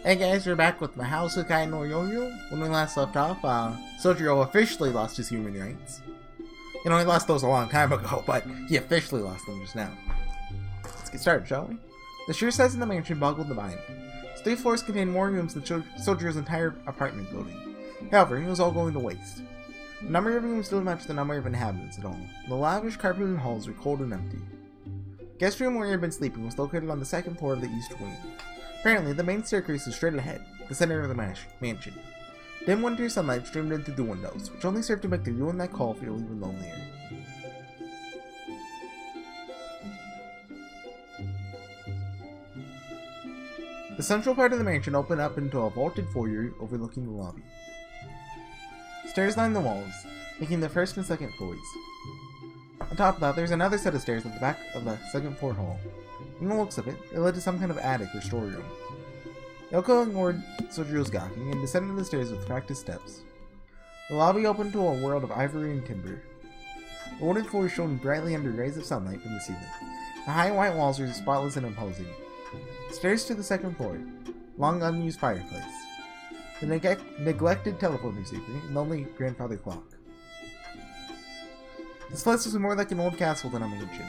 Hey guys, we're back with Mahoutsukai no Yoru. When we last left off, Sojiro officially lost his human rights. He lost those a long time ago, but he officially lost them just now. Let's get started, shall we? The sheer size of the mansion boggled the mind. Its 3 floors contained more rooms than Sojiro's entire apartment building. However, it was all going to waste. The number of rooms didn't match the number of inhabitants at all. The lavish carpeted halls were cold and empty. The guest room where he had been sleeping was located on the 2nd floor of the east wing. Apparently, the main staircase was straight ahead, the center of the mansion. Dim winter sunlight streamed in through the windows, which only served to make the ruin that call feel even lonelier. The central part of the mansion opened up into a vaulted foyer overlooking the lobby. Stairs lined the walls, making the 1st and 2nd floors. On top of that, there's another set of stairs at the back of the 2nd floor hall. From the looks of it, it led to some kind of attic or storeroom. Yoko ignored Sojiro's gawking and descended the stairs with practiced steps. The lobby opened to a world of ivory and timber. The wooden floor shone brightly under rays of sunlight from the ceiling. The high white walls were spotless and imposing. Stairs to the 2nd floor, long unused fireplace, the neglected telephone receiver, and the only grandfather clock. This place was more like an old castle than a mansion.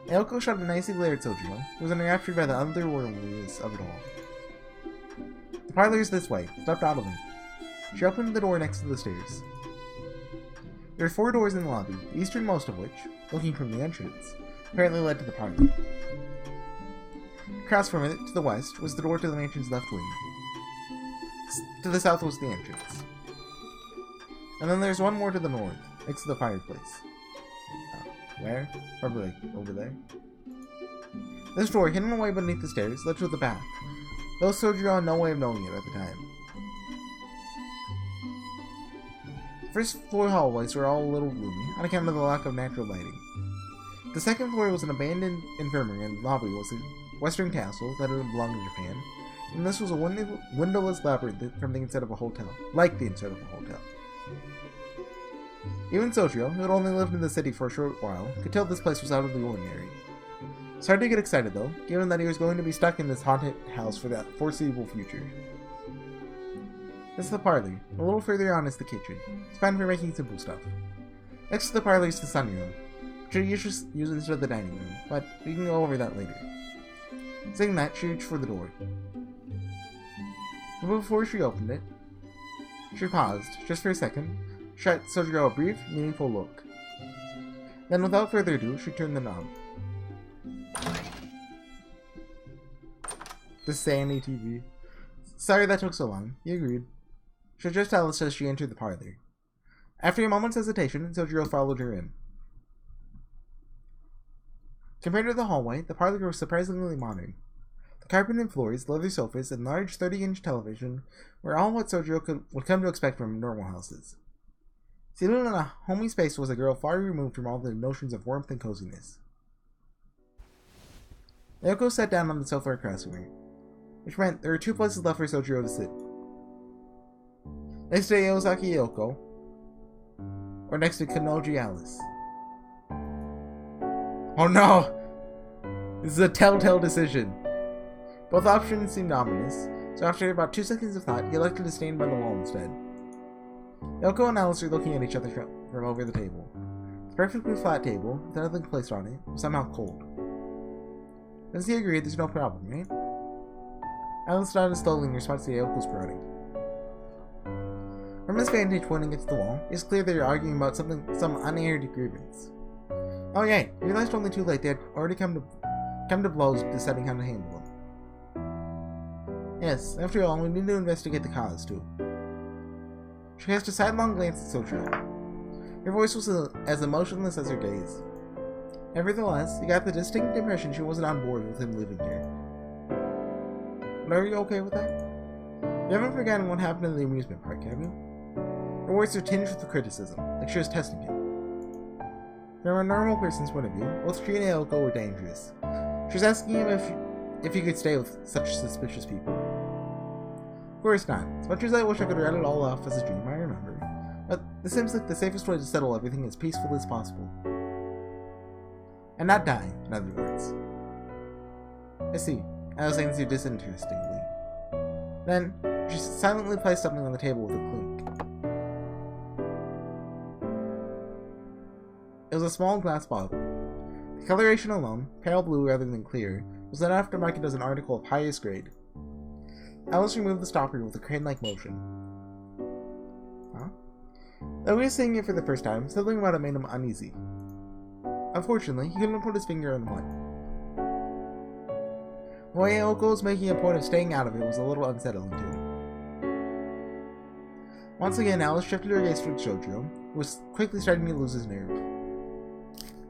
Aoko shot a nicely glared Sojiro, who was enraptured by the otherworldliness of it all. The parlor is this way. Stepped out of it. She opened the door next to the stairs. There were 4 doors in the lobby, the easternmost of which, looking from the entrance, apparently led to the parlor. Across from it, to the west, was the door to the mansion's left wing. To the south was the entrance. And then there's one more to the north, next to the fireplace. Where? Probably like over there. This door, hidden away beneath the stairs, led to the back, though Sojiro had no way of knowing it at the time. The 1st floor hallways were all a little gloomy, on account of the lack of natural lighting. The 2nd floor was an abandoned infirmary, and the lobby was a western castle that had belonged to Japan, and this was a windowless labyrinth from the inside of a hotel, like the inside of a hotel. Even Sojiro, who had only lived in the city for a short while, could tell this place was out of the ordinary. It's hard to get excited though, given that he was going to be stuck in this haunted house for the foreseeable future. This is the parlor. A little further on is the kitchen. It's fine for making simple stuff. Next to the parlor is the sunroom, which I usually use instead of the dining room, but we can go over that later. Saying that, she reached for the door. But before she opened it, she paused, just for a second, shot Sojiro a brief, meaningful look. Then, without further ado, she turned the knob. The Sandy TV. Sorry that took so long. He agreed. She just tell us as she entered the parlor. After a moment's hesitation, Sojiro followed her in. Compared to the hallway, the parlor was surprisingly modern. The carpet and floors, leather sofas, and large 30-inch television were all what Sojiro would come to expect from normal houses. Seated in a homey space was a girl far removed from all the notions of warmth and coziness. Yoko sat down on the sofa across from her, which meant there were 2 places left for Sojiro to sit. Next to Iozaki Yoko, or next to Kanoji Alice. Oh no! This is a telltale decision. Both options seemed ominous, so after about 2 seconds of thought, he elected to stand by the wall instead. Yoko and Alice are looking at each other from over the table. It's a perfectly flat table, with nothing placed on it, somehow cold. Since he agreed, there's no problem, right? Alice nodded slowly in response to Yoko's prodding. From his vantage point against the wall, it's clear they are arguing about some unaired grievance. Oh yeah, he realized only too late they had already come to blows deciding how to handle them. Yes, after all, we need to investigate the cause, too. She cast a sidelong glance at Sojiro. Her voice was as emotionless as her gaze. Nevertheless, he got the distinct impression she wasn't on board with him living here. But are you okay with that? You haven't forgotten what happened in the amusement park, have you? Her words are tinged with criticism, like she was testing him. From a normal person's point of view, both she and Aoko were dangerous. She was asking him if he could stay with such suspicious people. Of course not. As much as I wish I could write it all off as a dream, I remember. But this seems like the safest way to settle everything as peacefully as possible. And not die, in other words. I see. I was saying so disinterestedly. Then, she silently placed something on the table with a clink. It was a small glass bottle. The coloration alone, pale blue rather than clear, was enough to mark it as an article of highest grade. Alice removed the stopper with a crane-like motion. Huh? Though he was seeing it for the first time, something about it made him uneasy. Unfortunately, he couldn't put his finger on what. The way Aoko was making a point of staying out of it was a little unsettling to him. Once again, Alice shifted her gaze towards Shoujo, who was quickly starting to lose his nerve.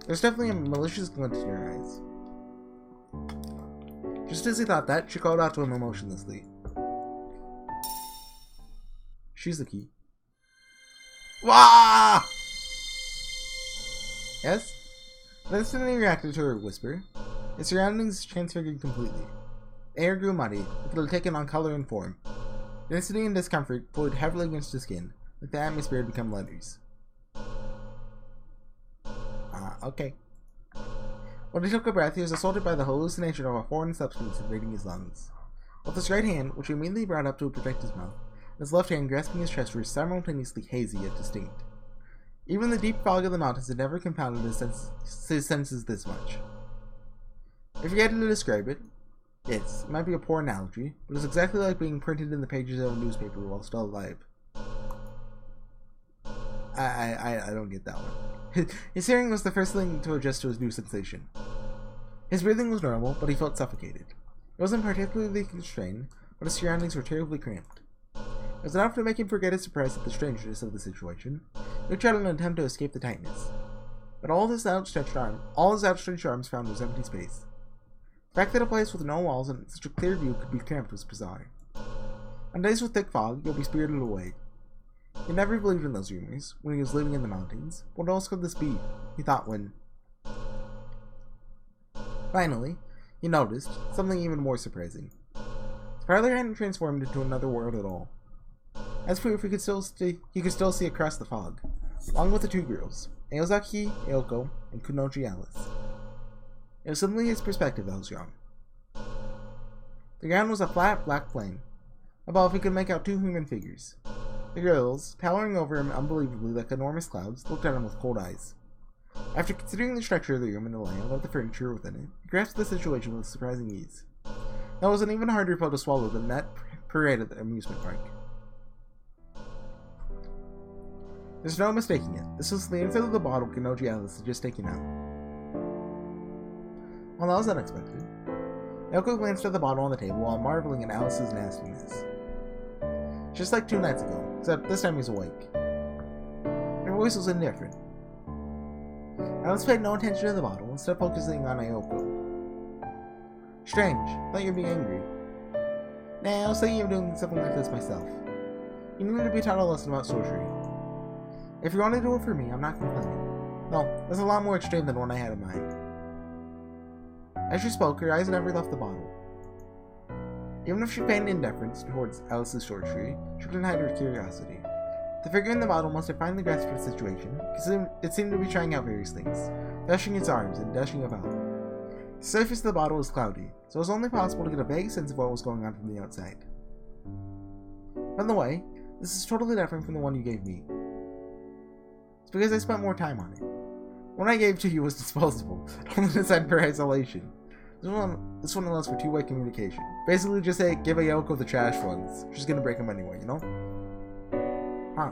There's definitely a malicious glint in her eyes. Just as he thought that, she called out to him emotionlessly. Shizuki. Wah! Yes? The instant he reacted to her whisper, his surroundings transfigured completely. The air grew muddy, like it had taken on color and form. Density and discomfort flowed heavily against his skin, like the atmosphere had become letters. Okay. When he took a breath, he was assaulted by the hallucination of a foreign substance invading his lungs. With his right hand, which he immediately brought up to protect his mouth, and his left hand grasping his chest were simultaneously hazy yet distinct. Even the deep fog of the mountains had never compounded his senses this much. If you had to describe it, yes, it might be a poor analogy, but it's exactly like being printed in the pages of a newspaper while still alive. I don't get that one. His hearing was the first thing to adjust to his new sensation. His breathing was normal, but he felt suffocated. It wasn't particularly constrained, but his surroundings were terribly cramped. It was enough to make him forget his surprise at the strangeness of the situation. He tried an attempt to escape the tightness. But all his outstretched arms found was empty space. The fact that a place with no walls and such a clear view could be cramped was bizarre. On days with thick fog, you'll be spirited away. He never believed in those rumors, when he was living in the mountains. What else could this be? He thought when... Finally, he noticed something even more surprising. The parlor hadn't transformed into another world at all. As proof, he could still see across the fog, along with the two girls, Aozaki, Aoko, and Kunoji Alice. It was suddenly his perspective that was wrong. The ground was a flat, black plain. Above, he could make out two human figures. The girls, towering over him unbelievably like enormous clouds, looked at him with cold eyes. After considering the structure of the room and the layout of the furniture within it, he grasped the situation with surprising ease. That was an even harder pill to swallow than that parade at the amusement park. There's no mistaking it. This was the inside of the bottle Kunoji Alice had just taken out. Well, that was unexpected. Aoko glanced at the bottle on the table while marveling at Alice's nastiness. Just like 2 nights ago, except this time he was awake. Her voice was indifferent. Alice paid no attention to the bottle, instead focusing on Aoko. Strange. Thought you'd be angry. Nah, I was thinking of doing something like this myself. You need to be taught a lesson about sorcery. If you want to do it for me, I'm not complaining. No, that's a lot more extreme than what I had in mind. As she spoke, her eyes never left the bottle. Even if she paid indifference towards Alice's sorcery, she couldn't hide her curiosity. The figure in the bottle must have finally grasped the situation, because it seemed to be trying out various things, dashing its arms and dashing about. The surface of the bottle was cloudy, so it was only possible to get a vague sense of what was going on from the outside. By the way, this is totally different from the one you gave me. It's because I spent more time on it. What I gave to you was disposable, only designed for isolation. This one allows for two-way communication. Basically just say, give Aoko the trash ones. She's gonna break them anyway, you know? Huh.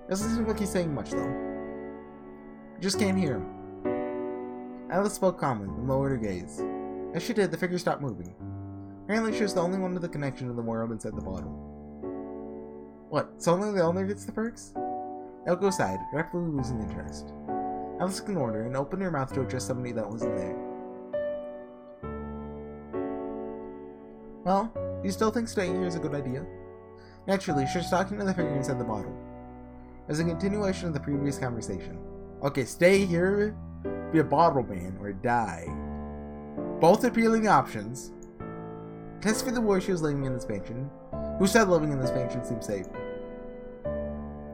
Doesn't seem like he's saying much, though. You just can't hear him. Alice spoke calmly and lowered her gaze. As she did, the figure stopped moving. Apparently she was the only one with the connection to the world inside the bottle. What, so only the owner gets the perks? Aoko sighed, rapidly losing interest. Alice ignored her and opened her mouth to address somebody that wasn't there. Well, do you still think staying here is a good idea? Naturally, she was talking to the figure inside the bottle. As a continuation of the previous conversation. Okay, stay here, be a bottle man, or die. Both appealing options. Test for the boy she was living in this mansion. Who said living in this mansion seemed safe?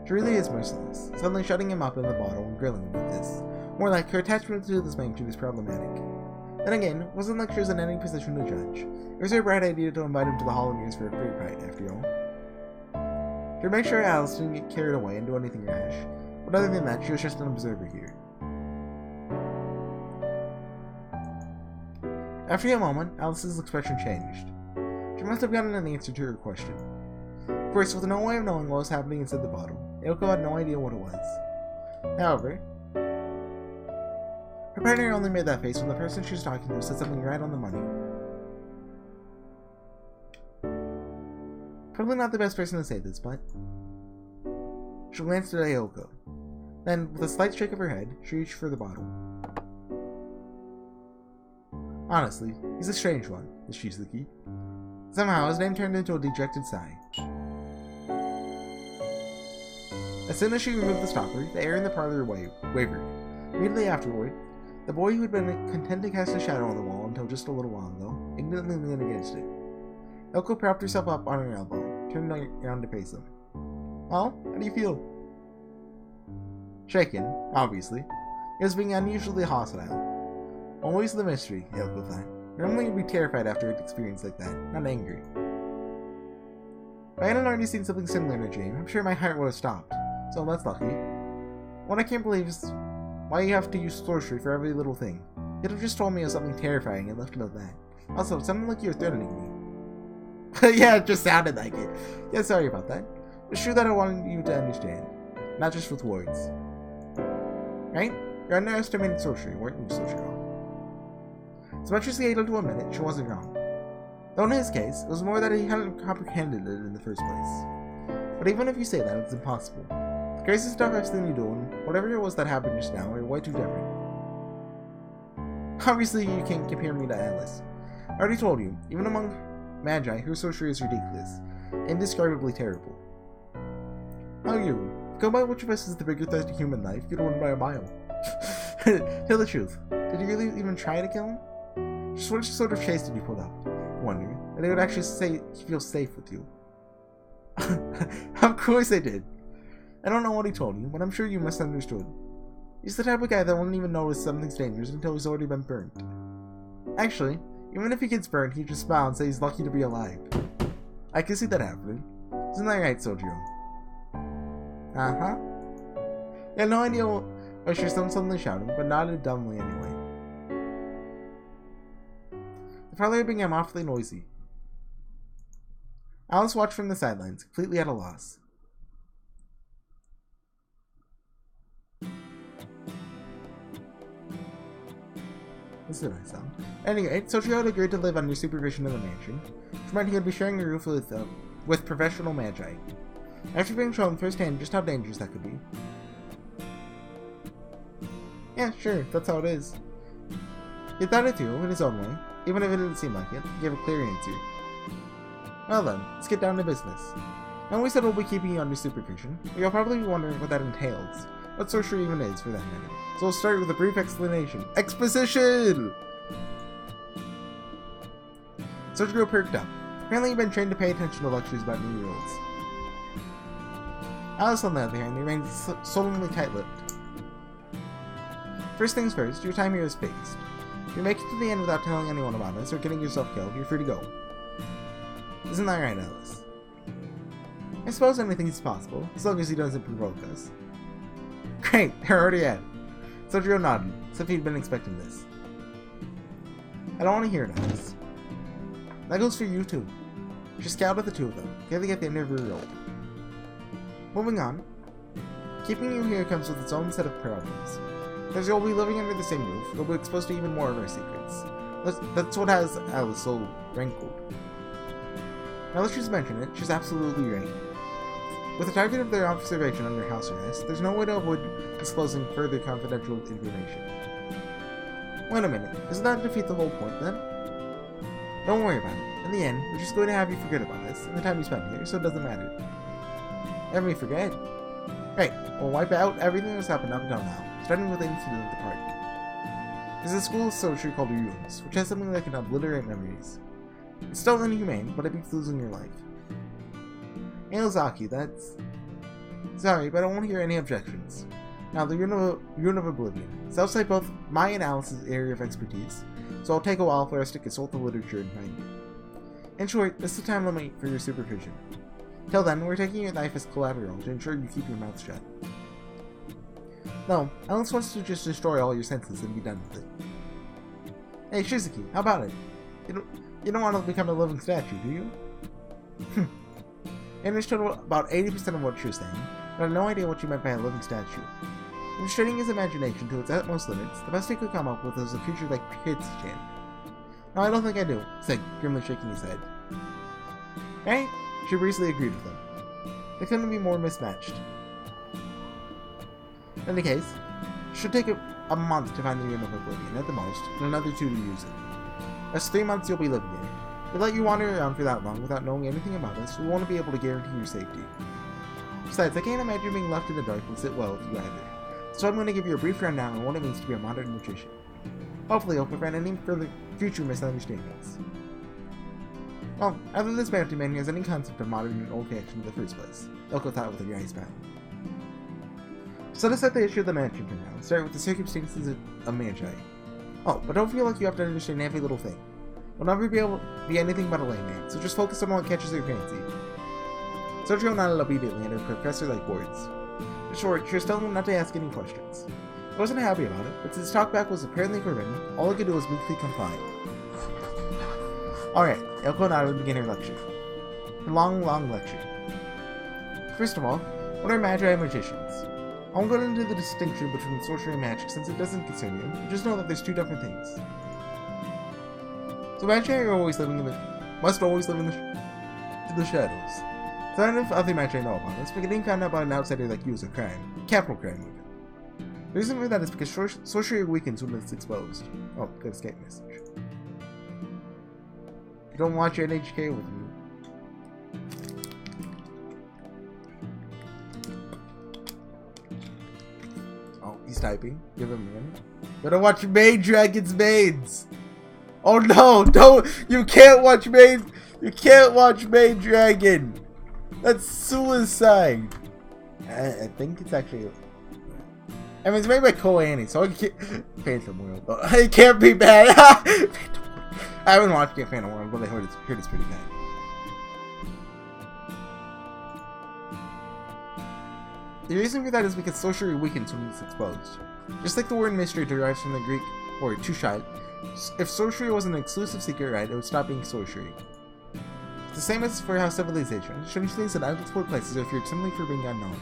She really is merciless, suddenly shutting him up in the bottle and grilling him with this. More like her attachment to this mansion is problematic. Then again, it wasn't like she was in any position to judge. It was her bright idea to invite him to the Hall of Mirrors for a free fight, after all. To make sure Alice didn't get carried away and do anything rash, but other than that, she was just an observer here. After a moment, Alice's expression changed. She must have gotten an answer to her question. Of course, with no way of knowing what was happening inside the bottle, Yoko had no idea what it was. However, her partner only made that face when the person she was talking to said something right on the money. Probably not the best person to say this, but she glanced at Ayoko. Then, with a slight shake of her head, she reached for the bottle. Honestly, he's a strange one, this Shizuki. Somehow, his name turned into a dejected sigh. As soon as she removed the stopper, the air in the parlor wavered. Immediately afterward, the boy who had been content to cast a shadow on the wall until just a little while ago, ignorantly leaned against it. Yoko propped herself up on her elbow, turned around to face him. Well, how do you feel? Shaken, obviously. He was being unusually hostile. Always the mystery, Yoko thought. Normally you'd be terrified after an experience like that, not angry. If I hadn't already seen something similar in a dream, I'm sure my heart would have stopped. So that's lucky. What I can't believe is why you have to use sorcery for every little thing. You'd have just told me it was something terrifying and left it at that. Also, it sounded like you were threatening me. Yeah, it just sounded like it. Yeah, sorry about that. It's true that I wanted you to understand. Not just with words. Right? You're underestimating sorcery, weren't you, Sochiro? As much as he hated to admit it, she wasn't wrong. Though in his case, it was more that he hadn't comprehended it in the first place. But even if you say that, it's impossible. The crazy stuff I've seen you doing, whatever it was that happened just now, are way too different. Obviously, you can't compare me to Atlas. I already told you, even among Magi, her sorcery is ridiculous. Indescribably terrible. Oh, you. Go by which of us is the bigger threat to human life, you'd win by a mile. Tell the truth. Did you really even try to kill him? Just what sort of chase did you put up? Wondering that they would actually feel safe with you. Of course I did. I don't know what he told you, but I'm sure you misunderstood. He's the type of guy that won't even notice something's dangerous until he's already been burnt. Actually, even if he gets burnt, he'd just smile and say he's lucky to be alive. I can see that happening. Isn't that right, Sojiro? Uh-huh. He had no idea why she was suddenly shouting, but nodded dumbly anyway. The parlor became awfully noisy. Alice watched from the sidelines, completely at a loss. This is a nice sound. Anyway, Sochiro had agreed to live under supervision in the mansion, which meant he would be sharing a roof with professional magi. After being shown firsthand just how dangerous that could be. Yeah, sure, that's how it is. He thought it too, in his own way. Even if it didn't seem like it, he gave a clear answer. Well then, let's get down to business. Now we said we'll be keeping you under supervision, but you'll probably be wondering what that entails. What sorcery even is, for that matter. So we'll start with a brief explanation. Exposition! Sochiro perked up. Apparently he'd been trained to pay attention to lectures about New-Year-olds. Alice, on the other hand, remained solemnly tight-lipped. First things first, your time here is fixed. If you make it to the end without telling anyone about us or getting yourself killed, you're free to go. Isn't that right, Alice? I suppose anything's possible, as long as he doesn't provoke us. Great, they're already at it. Sochiro nodded, as if he'd been expecting this. I don't want to hear it, Alice. That goes for you too. Just scout at the two of them, together at the end of your rope. Moving on. Keeping you here comes with its own set of problems. Because you'll be living under the same roof, you'll be exposed to even more of our secrets. That's what has Alice so rankled. Now that she's mentioned it, she's absolutely right. With the target of their observation under house arrest, there's no way to avoid disclosing further confidential information. Wait a minute, doesn't that defeat the whole point then? Don't worry about it. In the end, we're just going to have you forget about us and the time you spent here, so it doesn't matter. Have me forget? Right, we'll wipe out everything that's happened up until now, starting with the incident at the party. There's a school of sorcery called Ruins, which has something that can obliterate memories. It's still inhumane, but it beats losing your life. Aozaki, that's... Sorry, but I won't hear any objections. Now, the Rune of Oblivion. It's outside both my and Alice's area of expertise, so it'll take a while for us to consult the literature and find it. In short, this is the time limit for your supervision. Till then, we're taking your life as collateral to ensure you keep your mouth shut. No, Alice wants to just destroy all your senses and be done with it. Hey, Shizuki, how about it? You don't want to become a living statue, do you? I understood about 80% of what you're saying, but I had no idea what you meant by a living statue. Restraining his imagination to its utmost limits, the best he could come up with was a creature like Hitsu-chan. No, I don't think I do, said, grimly shaking his head. Right? She briefly agreed with him. They couldn't be more mismatched. In any case, it should take a month to find the Ring of Oblivion, at the most, and another 2 to use it. That's 3 months you'll be living in. If we let you wander around for that long without knowing anything about us, we won't be able to guarantee your safety. Besides, I can't imagine being left in the dark will sit well with you either. So I'm going to give you a brief rundown on what it means to be a modern magician. Hopefully it'll prevent any further future misunderstandings. Well, either this bounty man has any concept of modern and old fashion in the first place. Elko thought with a dry smile. So to set the issue of the mansion for now, start with the circumstances of Magi. Oh, but don't feel like you have to understand every little thing. You'll never be able to be anything but a layman, so just focus on what catches your fancy. Sergio nodded obediently at her professor-like words. In short, she was telling him not to ask any questions. He wasn't happy about it, but since talkback was apparently forbidden, all he could do was meekly comply. Alright, Elko nodded and began her lecture. Her long lecture. First of all, what are Magi and magicians? I won't go into the distinction between sorcery and magic since it doesn't concern you, just know that there's 2 different things. So Magi are must always live in the shadows. So I don't know if other Magi know about this, but getting found out by an outsider like you is a crime. Capital crime, even. The reason for that is because sorcery weakens when it's exposed. Oh, good escape message. You don't watch your NHK with me. Oh, he's typing. Give him a minute. Better watch Maid Dragon's Maids! Oh no, don't! You can't watch Maid! You can't watch Maid Dragon! That's suicide! I think it's actually... I mean, it's made by Koani, so I can't... Phantom World. It can't be bad! I haven't watched it, Phantom World, but I heard it's pretty bad. The reason for that is because sorcery weakens when it's exposed. Just like the word mystery derives from the Greek word tushai, if sorcery was an exclusive secret rite, it would stop being sorcery. It's the same as for how civilization, strange things in unexplored places are feared simply for being unknown.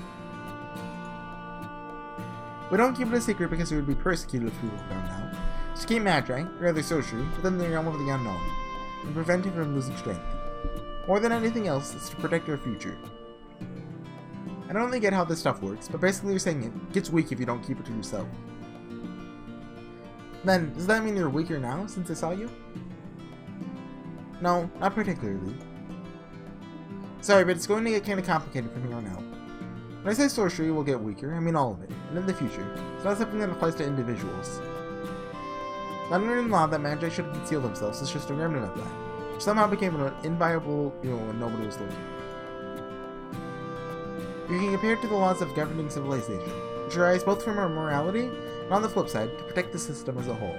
We don't keep it a secret because we would be persecuted if people found out. Just keep Magi, or rather sorcery, within the realm of the unknown, and prevent it from losing strength. More than anything else, it's to protect our future. I don't really get how this stuff works, but basically you're saying it gets weak if you don't keep it to yourself. Then, does that mean you're weaker now, since I saw you? No, not particularly. Sorry, but it's going to get kinda complicated from here on out. When I say sorcery will get weaker, I mean all of it, and in the future. It's not something that applies to individuals. The unwritten law that Magi should conceal themselves is just a remnant of that, which somehow became an inviolable rule when nobody was looking. You can compare it to the laws of governing civilization, which arise both from our morality and, on the flip side, to protect the system as a whole.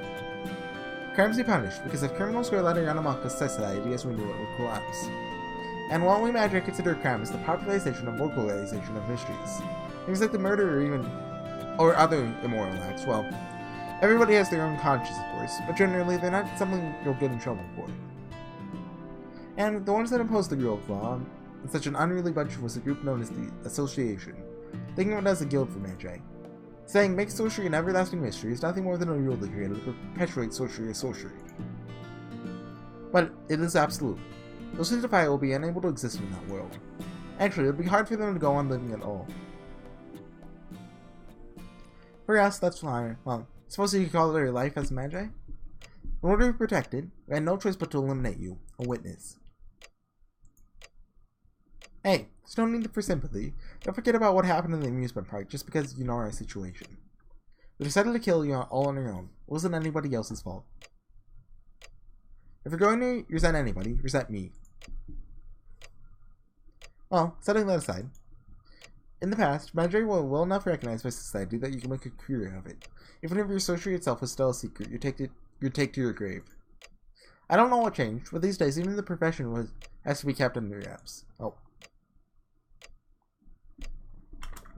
Crimes be punished, because if criminals were allowed to run amok, society as we knew it would collapse. And what we Magi consider a crime is the popularization and vocalization of mysteries. Things like the murder or other immoral acts, well, everybody has their own conscience, of course, but generally they're not something you'll get in trouble for. And the ones that imposed the rule of law on such an unruly bunch was a group known as the Association, thinking of it as a guild for Magi. Saying make sorcery an everlasting mystery is nothing more than a rule they created to perpetuate sorcery as sorcery. But it is absolute. Those who defy it will be unable to exist in that world. Actually, it would be hard for them to go on living at all. For us, that's fine. Well, suppose you could call it your life as Magi? In order to protect it, we had no choice but to eliminate you, a witness. Hey, there's no need for sympathy. Don't forget about what happened in the amusement park just because you know our situation. We decided to kill you all on our own. It wasn't anybody else's fault. If you're going to resent anybody, resent me. Well, setting that aside, in the past, Magi were well enough recognized by society that you can make a career of it. Even if your sorcery itself was still a secret, you you'd take to your grave. I don't know what changed, but these days even the profession has to be kept under wraps. Oh.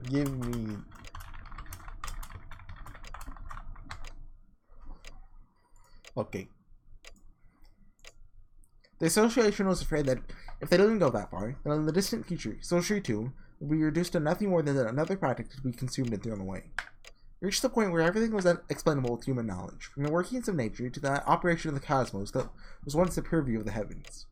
Give me... Okay. The association was afraid that if they didn't go that far, then in the distant future, HorseyEatYou would be reduced to nothing more than another product to be consumed and thrown away. It reached the point where everything was explainable with human knowledge, from the workings of nature to the operation of the cosmos that was once the purview of the heavens.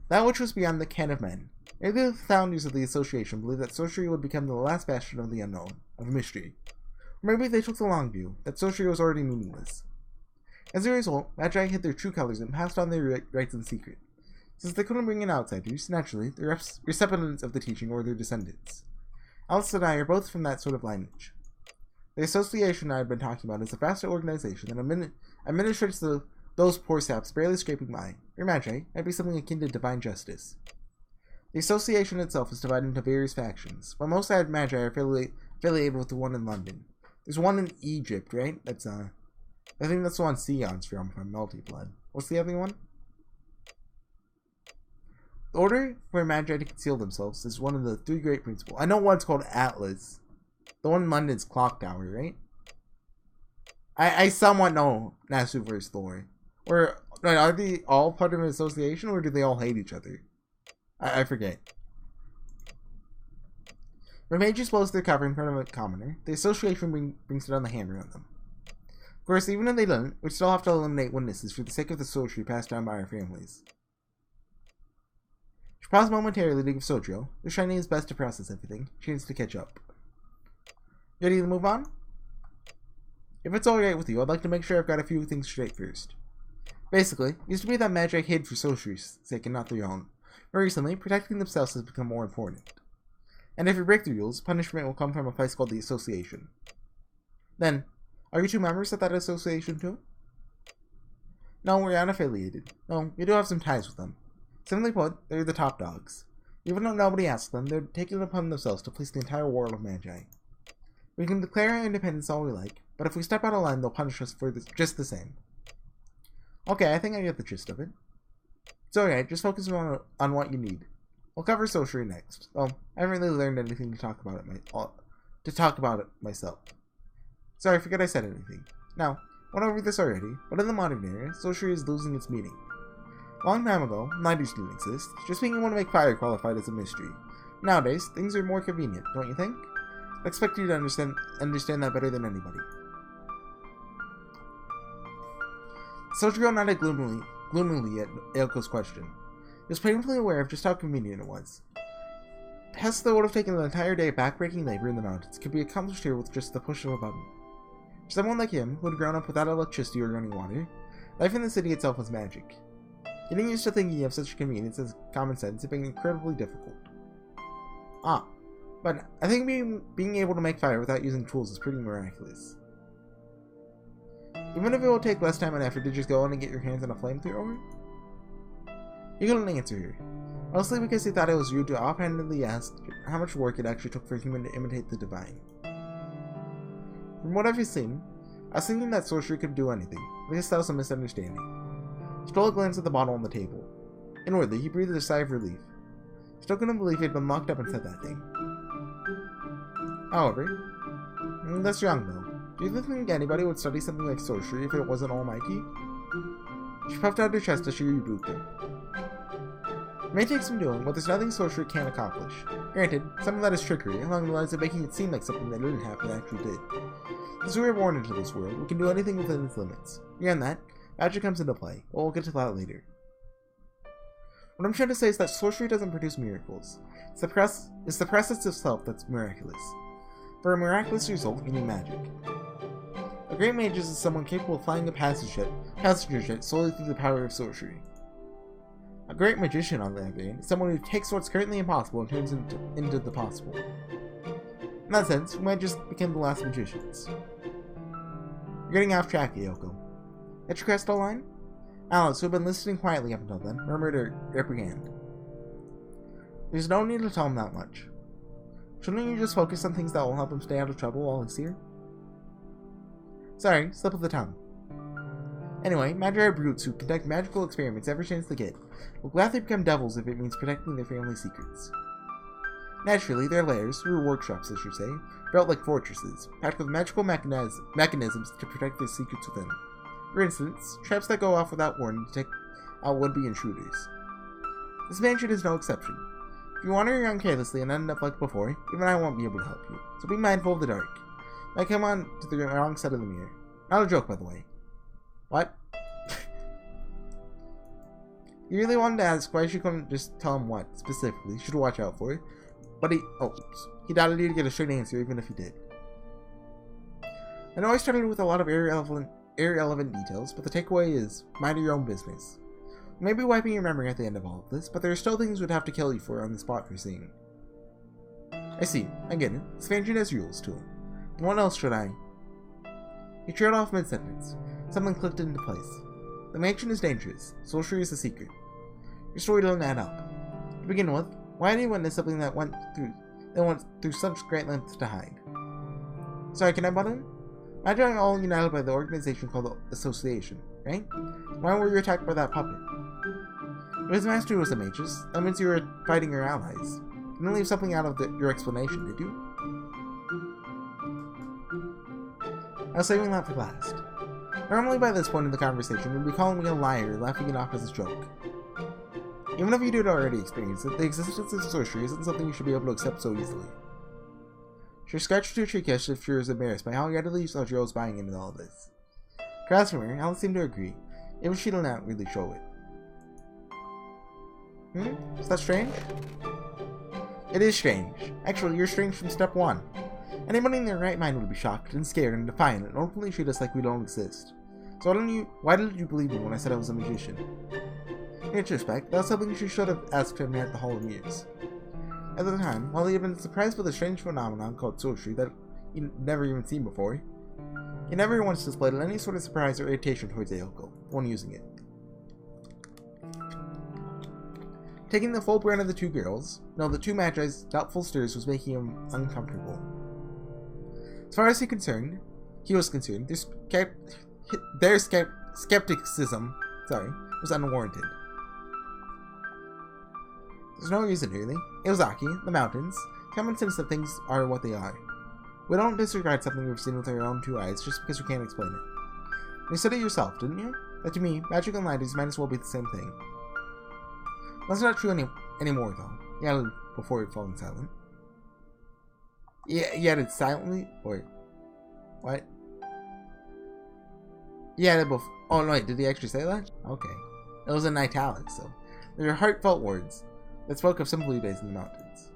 That which was beyond the ken of men. Maybe the founders of the association believed that sorcery would become the last bastion of the unknown, of mystery. Or maybe they took the long view, that sorcery was already meaningless. As a result, Magi hid their true colors and passed on their rights in secret. Since they couldn't bring in outsiders, naturally, the recipients of the teaching were their descendants. Alice and I are both from that sort of lineage. The association I had been talking about is a vast organization that administrates those poor saps barely scraping by. Your Magi might be something akin to divine justice. The association itself is divided into various factions, but most Magi are affiliated with the one in London. There's one in Egypt, right? I think that's the one Sion's from Multi-Blood. What's the other one? The order for Magi to conceal themselves is one of the three great principles. I know one's called Atlas. The one in London's Clock Tower, right? I somewhat know Nasu vs. Thor. Or, are they all part of an association, or do they all hate each other? I forget. When mages blows their cover in front of a commoner, the association brings down the hammer on them. Of course, even if they don't, we still have to eliminate witnesses for the sake of the sorcery passed down by our families. She paused momentarily to give Sojiro, who's trying his best to process everything, a chance to catch up. You ready to move on? If it's alright with you, I'd like to make sure I've got a few things straight first. Basically, it used to be that Magi hid for sorcery's sake and not their own. But recently, protecting themselves has become more important. And if you break the rules, punishment will come from a place called the Association. Then, are you two members of that association too? No, we're unaffiliated. No, we do have some ties with them. Simply put, they're the top dogs. Even though nobody asks them, they're taking it upon themselves to police the entire world of Magi. We can declare our independence all we like, but if we step out of line, they'll punish us for this just the same. Okay, I think I get the gist of it. It's alright, just focus on what you need. We'll cover sorcery next. Oh, I haven't really learned anything to talk about it myself. Sorry, I forget I said anything. Now, went over this already, but in the modern era, sorcery is losing its meaning. A long time ago, lighters didn't exist. Just being able to make fire qualified as a mystery. Nowadays, things are more convenient, don't you think? I expect you to understand that better than anybody. Sojiro nodded gloomily at Aoko's question. He was painfully aware of just how convenient it was. Tasks that would have taken an entire day of backbreaking labor in the mountains could be accomplished here with just the push of a button. For someone like him, who had grown up without electricity or running water, life in the city itself was magic. Getting used to thinking of such convenience as common sense had been incredibly difficult. But I think being able to make fire without using tools is pretty miraculous. Even if it will take less time and effort to just go in and get your hands on a flamethrower? He couldn't answer her, mostly because he thought it was rude to offhandedly ask how much work it actually took for a human to imitate the divine. From what I've seen, I was thinking that sorcery could do anything. I guess that was a misunderstanding. He stole a glance at the bottle on the table. Inwardly, he breathed a sigh of relief. Still couldn't believe he had been locked up and said that thing. However, that's young though. Do you think anybody would study something like sorcery if it wasn't almighty? She puffed out her chest as she rebuked him. It may take some doing, but there's nothing sorcery can't accomplish. Granted, some of that is trickery, along the lines of making it seem like something that didn't happen actually did. Since we were born into this world, we can do anything within its limits. Beyond that, magic comes into play, but we'll get to that later. What I'm trying to say is that sorcery doesn't produce miracles. It's the process itself that's miraculous. For a miraculous result, you need magic. A great mage is someone capable of flying a passenger jet solely through the power of sorcery. A great magician, on the other hand, is someone who takes what's currently impossible and turns it into the possible. In that sense, we might just become the last magicians. You're getting off track, Aoko. At your crystal line? Alice, who had been listening quietly up until then, murmured her reprimand. There's no need to tell him that much. Shouldn't you just focus on things that will help him stay out of trouble while he's here? Sorry, slip of the tongue. Anyway, Magi brutes who conduct magical experiments every chance they get will gladly become devils if it means protecting their family secrets. Naturally, their lairs, or workshops I should say, felt like fortresses, packed with magical mechanisms to protect their secrets within. For instance, traps that go off without warning to take out would-be intruders. This mansion is no exception. If you wander around carelessly and end up like before, even I won't be able to help you, so be mindful of the dark. I come on to the wrong side of the mirror. Not a joke, by the way. What? You really wanted to ask why she couldn't just tell him what, specifically, should watch out for. But he doubted you to get a straight answer, even if he did. I know I started with a lot of irrelevant details, but the takeaway is, mind your own business. You may be wiping your memory at the end of all of this, but there are still things we'd have to kill you for on the spot for seeing. I see, I get it. Expansion has rules, too. And what else should I? He trailed off mid-sentence. Something clicked into place. The mansion is dangerous. Sorcery is the secret. Your story doesn't add up. To begin with, why did he witness something that went through such great lengths to hide? Sorry, can I butt in? Magi are all united by the organization called the Association, right? Why were you attacked by that puppet? If his master was a magus, that means you were fighting your allies. You didn't leave something out of your explanation, did you? I was saving that for last. Normally by this point in the conversation, we'd be calling me a liar, laughing it off as a joke. Even if you did already experience it, the existence of sorcery isn't something you should be able to accept so easily. She scratched her cheek as if she was embarrassed by how readily Sojiro was buying into all this. Across from her, Alice seemed to agree, even if she did not really show it. Is that strange? It is strange. Actually, you're strange from step one. Anybody in their right mind would be shocked and scared and defiant and openly treat us like we don't exist. So why didn't you believe me when I said I was a magician? In retrospect, that was something she should have asked him at the Hall of Mirrors. At the time, while he had been surprised by the strange phenomenon called sorcery that he'd never even seen before, he never once displayed any sort of surprise or irritation towards Ayoko when using it. Taking the full brand of the two girls, the two Magi's doubtful stirs was making him uncomfortable. As far as he was concerned, their skepticism, was unwarranted. There's no reason, really. Iozaki, the mountains, common sense that things are what they are. We don't disregard something we've seen with our own two eyes just because we can't explain it. You said it yourself, didn't you? That to me, magic and lighters might as well be the same thing. That's not true anymore, though. He added before he falling silent. He added silently? Wait. What? He added before. Oh, no, wait, did he actually say that? Okay. It was in italics, so. They were heartfelt words that spoke of simple days in the mountains.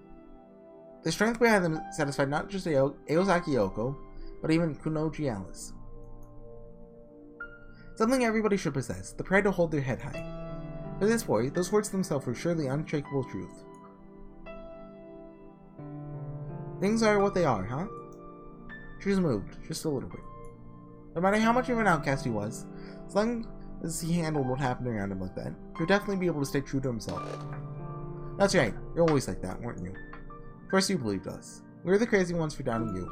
The strength behind them satisfied not just Iozaki Yoko, but even Kunoji Alice. Something everybody should possess, the pride to hold their head high. For this boy, those words themselves were surely unshakable truth. Things are what they are, huh? She was moved, just a little bit. No matter how much of an outcast he was, as long as he handled what happened around him like that, he would definitely be able to stay true to himself. That's right, you're always like that, weren't you? Of course you believed us. We were the crazy ones for doubting you.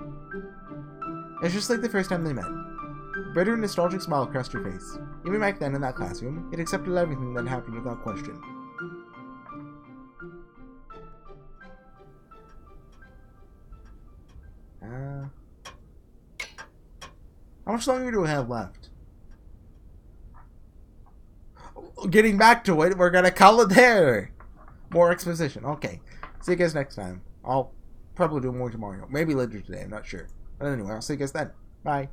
It's just like the first time they met. A bitter, nostalgic smile crossed her face. Even back then in that classroom, it accepted everything that happened without question. How much longer do we have left? Getting back to it, we're gonna call it there. More exposition. Okay. See you guys next time. I'll probably do more tomorrow. Maybe later today, I'm not sure. But anyway, I'll see you guys then. Bye.